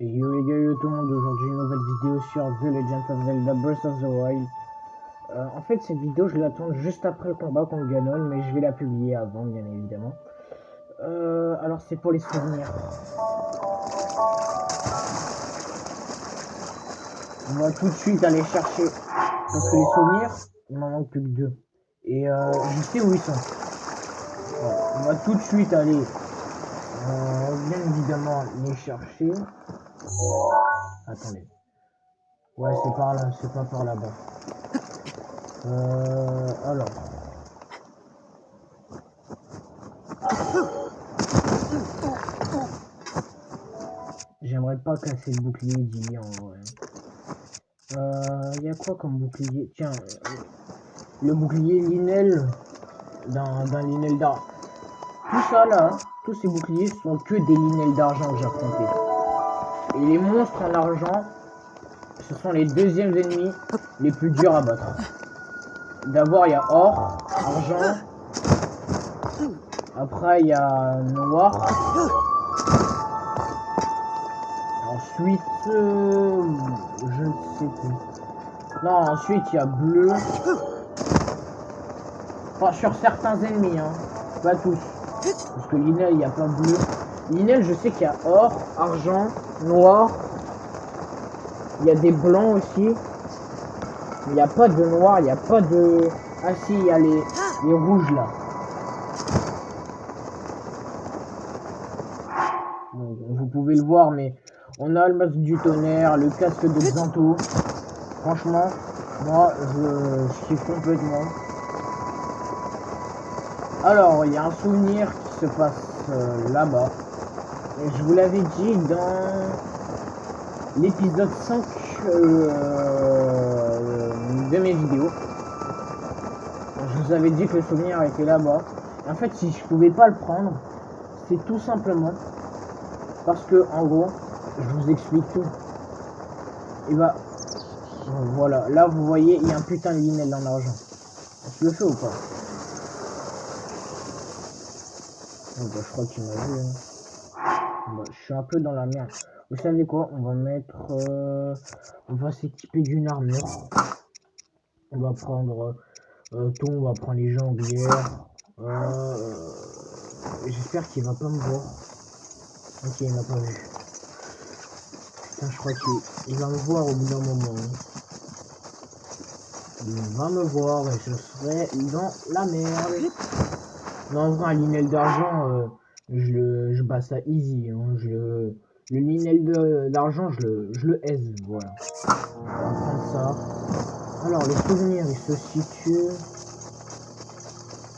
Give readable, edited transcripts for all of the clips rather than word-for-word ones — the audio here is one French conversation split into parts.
Yo tout le monde, aujourd'hui une nouvelle vidéo sur The Legend of Zelda Breath of the Wild. En fait cette vidéo je l'attends juste après le combat contre Ganon, mais je vais la publier avant bien évidemment. Alors c'est pour les souvenirs. On va tout de suite aller chercher, parce que les souvenirs, il m'en manque plus que 2. Et je sais où ils sont. Voilà. On va tout de suite aller, bien évidemment, les chercher. Attendez. Ouais, c'est par là, c'est pas par là-bas. Alors. J'aimerais pas casser le bouclier d'Ili en vrai. Y a quoi comme bouclier? Tiens, le bouclier Linel d'un Linel d'argent. Tout ça là, tous ces boucliers sont que des Linel d'argent que j'ai affrontés. Et les monstres en argent, ce sont les deuxièmes ennemis les plus durs à battre. D'abord il y a or, argent. Après il y a noir. Ensuite, je ne sais plus. Non, ensuite il y a bleu. Enfin, sur certains ennemis, hein. Pas tous. Parce que Linel, il n'y a pas bleu. Linel, je sais qu'il y a or, argent, noir. Il y a des blancs aussi. Il n'y a pas de noir, il n'y a pas de... Ah si, il y a les rouges là. Donc, vous pouvez le voir, mais on a le masque du tonnerre, le casque de Xanto. Franchement, moi, je kiffe complètement. Alors, il y a un souvenir qui se passe là-bas. Et je vous l'avais dit dans l'épisode 5 de mes vidéos. Je vous avais dit que le souvenir était là-bas. En fait, si je pouvais pas le prendre, c'est tout simplement parce que, en gros, je vous explique tout. Et bah, voilà. Là, vous voyez, il y a un putain de Linel en argent. Je le fais ou pas? Oh, bah, je crois qu'il m'a vu. Hein. Bah, je suis un peu dans la merde. Vous savez quoi? On va mettre... on va s'équiper d'une armure. On va prendre tout, on va prendre les jambières. J'espère qu'il va pas me voir. Ok, il m'a pas vu. Putain, je crois qu'il va me voir au bout d'un moment. Hein. Il va me voir et je serai dans la merde. Non, en vrai, un Linel d'argent, je bats ça easy. Hein. Le Linel d'argent, je le aise. Voilà. On va prendre ça. Alors, le souvenir, il se situe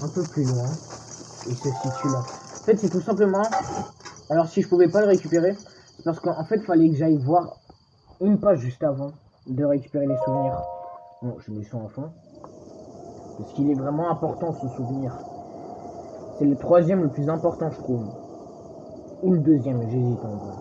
un peu plus loin. Il se situe là. En fait, c'est tout simplement... Alors, si je pouvais pas le récupérer, c'est parce qu'en fait, il fallait que j'aille voir une page juste avant de récupérer les souvenirs. Bon, je mets ça en fond. Parce qu'il est vraiment important, ce souvenir. C'est le troisième le plus important, je trouve. Ou le deuxième, j'hésite en vrai.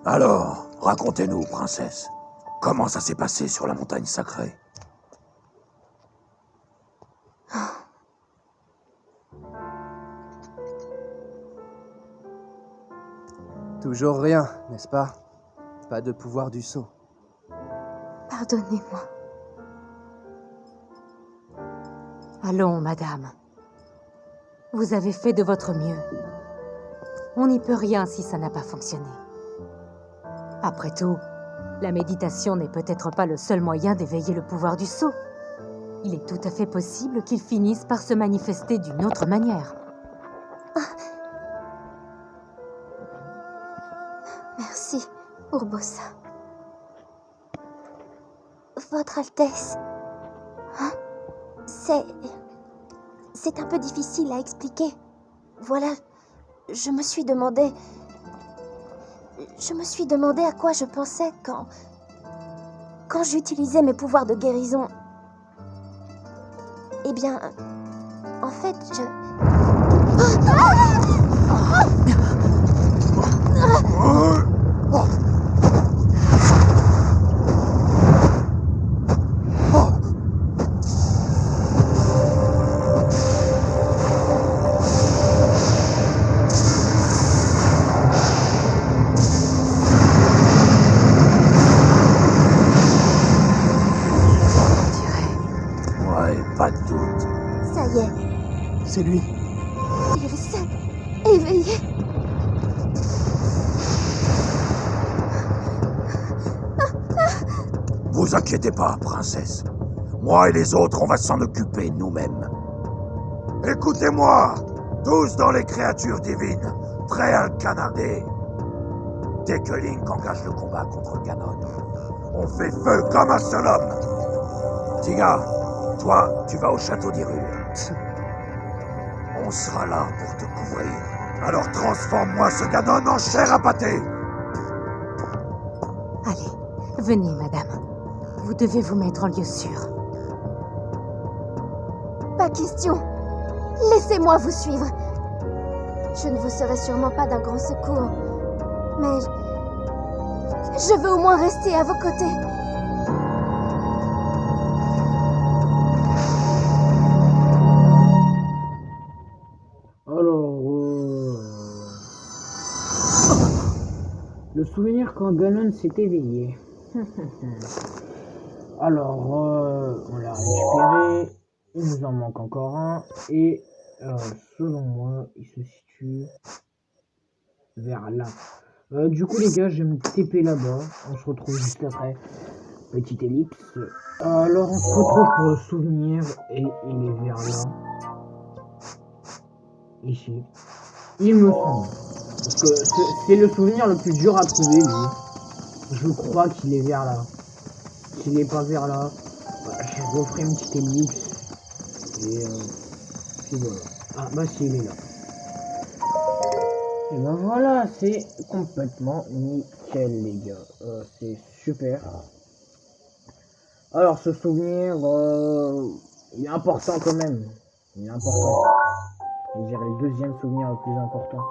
Alors, racontez-nous, princesse. Comment ça s'est passé sur la montagne sacrée? Toujours rien, n'est-ce pas? Pas de pouvoir du sceau. Pardonnez-moi. Allons, madame. Vous avez fait de votre mieux. On n'y peut rien si ça n'a pas fonctionné. Après tout, la méditation n'est peut-être pas le seul moyen d'éveiller le pouvoir du sceau. Il est tout à fait possible qu'il finisse par se manifester d'une autre manière. Merci, Urbosa. Votre Altesse. Hein? C'est un peu difficile à expliquer. Voilà, je me suis demandé à quoi je pensais quand j'utilisais mes pouvoirs de guérison. Eh bien, en fait, je... Pas de doute. Ça y est, C'est lui. il s'est éveillé. Vous inquiétez pas, princesse. Moi et les autres, on va s'en occuper nous-mêmes. Écoutez-moi, tous dans les créatures divines, prêts à le canarder. Dès que Link engage le combat contre Ganon, on fait feu comme un seul homme. Tiga, toi, tu vas au château d'Hyrule. On sera là pour te couvrir. Alors transforme-moi ce Ganon en chair à pâté. Allez, venez, madame. Vous devez vous mettre en lieu sûr. Pas question. Laissez-moi vous suivre. Je ne vous serai sûrement pas d'un grand secours, mais je veux au moins rester à vos côtés. Alors, le souvenir quand Ganon s'est éveillé. Alors, on l'a récupéré. Il nous en manque encore un. Et selon moi, il se situe vers là. Du coup, les gars, je vais me TP là-bas. On se retrouve juste après. Petite ellipse. Alors, on se retrouve pour le souvenir. Et il est vers là. Ici. Il me semble. Parce que c'est le souvenir le plus dur à trouver, lui. Je crois qu'il est vers là. S'il n'est pas vers là, je referai une petite ellipse. Et puis voilà. Ah bah si, il est là. Et ben voilà, c'est complètement nickel, les gars. C'est super. Alors ce souvenir, il est important quand même. Il est important. Je dirais le deuxième souvenir le plus important.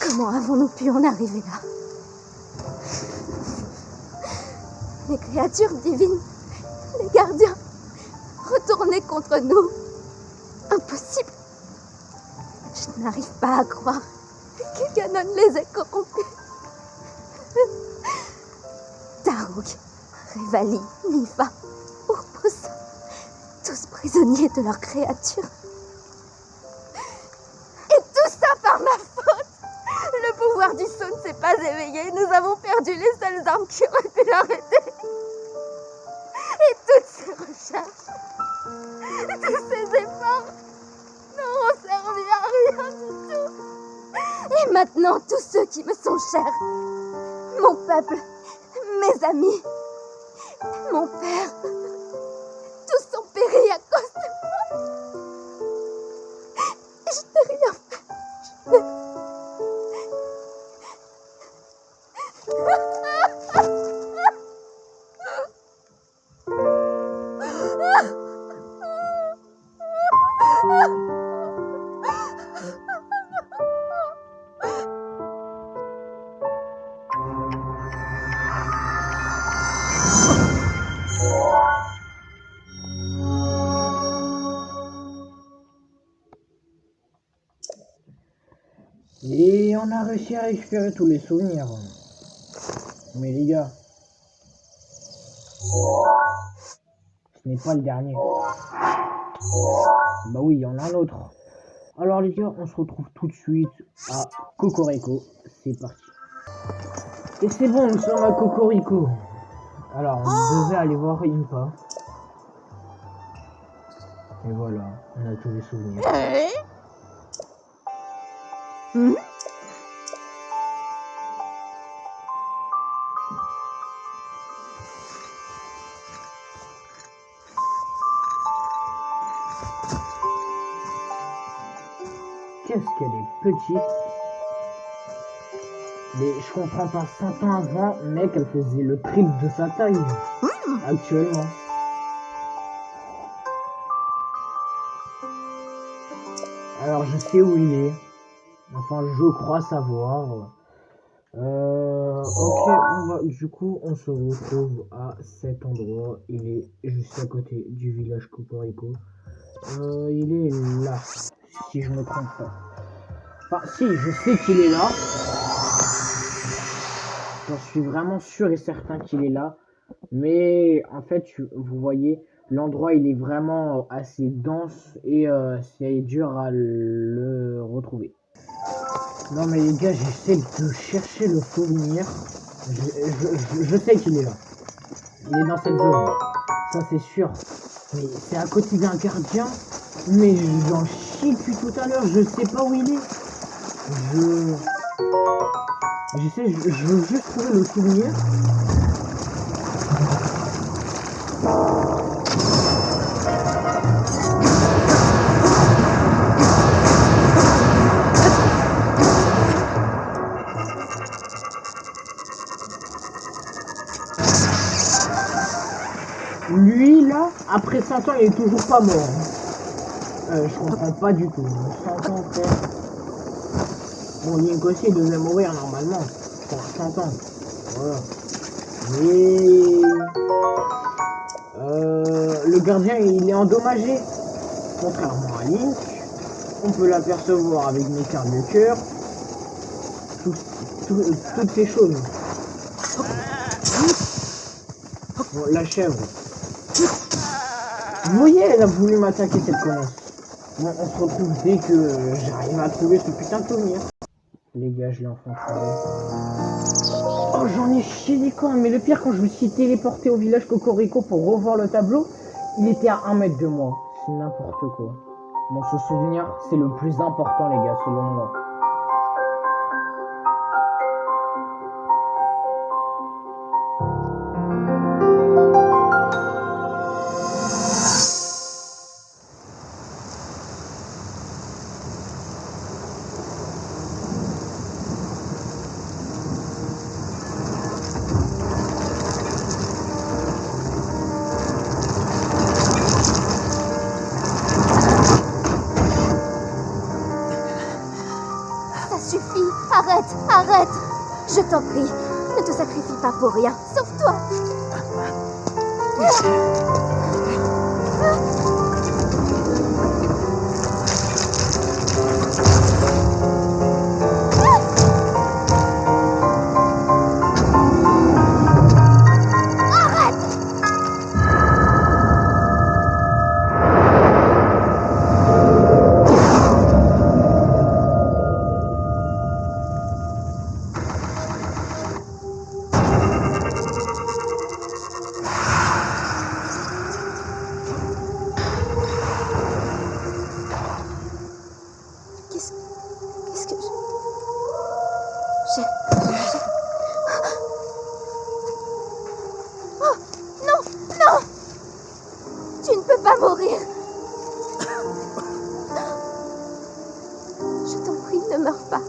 Comment avons-nous pu en arriver là? Les créatures divines, les gardiens, retournés contre nous. Impossible. Je n'arrive pas à croire que Ganon les ait corrompus. Daruk, Revali, Mipha, Urbosa, tous prisonniers de leurs créatures. Et tout ça par ma faute. Le pouvoir du saut ne s'est pas éveillé. Nous avons perdu les seules armes qui auraient pu l'arrêter. Et toutes ces recherches, tous ces efforts n'auront servi à rien du tout. Et maintenant, tous ceux qui me sont chers, mon peuple, mes amis, mon père, tous ont péri à cause de moi. Et je n'ai rien fait. Et on a réussi à récupérer tous les souvenirs. Mais les gars, ce n'est pas le dernier. Bah oui, il y en a un autre. Alors les gars, on se retrouve tout de suite à Cocorico. C'est parti. Et c'est bon, nous sommes à Cocorico. Alors, on devait aller voir Impa. Et voilà, on a tous les souvenirs. Qu'est-ce qu'elle est petite. Mais je comprends pas, 100 ans avant, mec, elle faisait le triple de sa taille. Actuellement. Alors, je sais où il est. Enfin, je crois savoir. Ok, du coup, on se retrouve à cet endroit. Il est juste à côté du village Cocorico. Il est là, si je me trompe pas. Enfin, si, je sais qu'il est là. J'en suis vraiment sûr et certain qu'il est là. Mais en fait, vous voyez, l'endroit il est vraiment assez dense et c'est dur à le retrouver. Non mais les gars, j'essaie de chercher le souvenir. Je sais qu'il est là. Il est dans cette zone. Ça c'est sûr. Mais c'est à côté d'un gardien. Mais j'en chie depuis tout à l'heure. Je sais pas où il est. Je veux juste trouver le souvenir. Lui, là, après 100 ans, il est toujours pas mort. Je comprends pas du tout. 100 ans, frère. Bon, Link aussi, il devait mourir normalement. Pour 100 ans. Voilà. Mais... le gardien, il est endommagé. Contrairement à Link, on peut l'apercevoir avec mes cartes de cœur. Toutes ces choses. Bon, la chèvre. Vous voyez, elle a voulu m'attaquer cette connasse. Bon, on se retrouve dès que j'arrive à trouver ce putain de souvenir. Les gars, je l'ai enfin trouvé. Oh, j'en ai chié les cornes. Mais le pire, quand je me suis téléporté au village Cocorico pour revoir le tableau, il était à 1 mètre de moi. C'est n'importe quoi. Bon, ce souvenir, c'est le plus important, les gars, selon moi. Arrête! Je t'en prie, ne te sacrifie pas pour rien, sauve-toi! Oh, non! Tu ne peux pas mourir! Je t'en prie, ne meurs pas.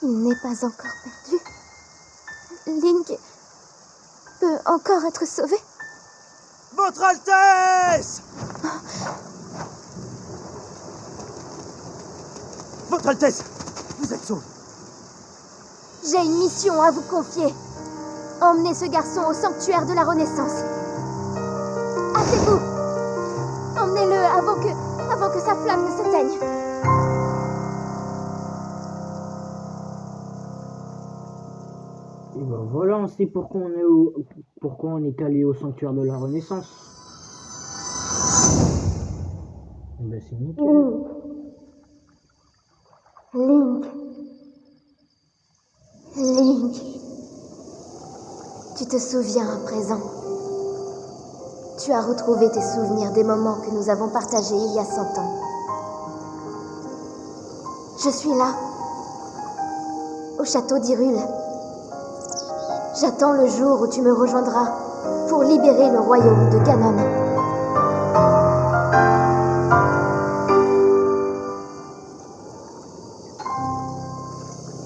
Il n'est pas encore perdu. Link peut encore être sauvé. Votre Votre Altesse! Votre Altesse! Vous êtes sauve! J'ai une mission à vous confier. Emmenez ce garçon au sanctuaire de la Renaissance. Hâtez-vous! Emmenez-le avant que sa flamme ne s'éteigne. Et ben voilà, on sait pourquoi on est allé au sanctuaire de la Renaissance. Et ben c'est nickel. Link. Tu te souviens à présent? Tu as retrouvé tes souvenirs des moments que nous avons partagés il y a 100 ans. Je suis là, au château d'Hyrule. J'attends le jour où tu me rejoindras pour libérer le royaume de Ganon.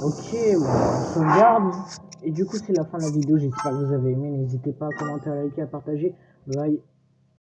Ok, bon, on sauvegarde. Et du coup, c'est la fin de la vidéo. J'espère que vous avez aimé. N'hésitez pas à commenter, à liker, à partager. Bye.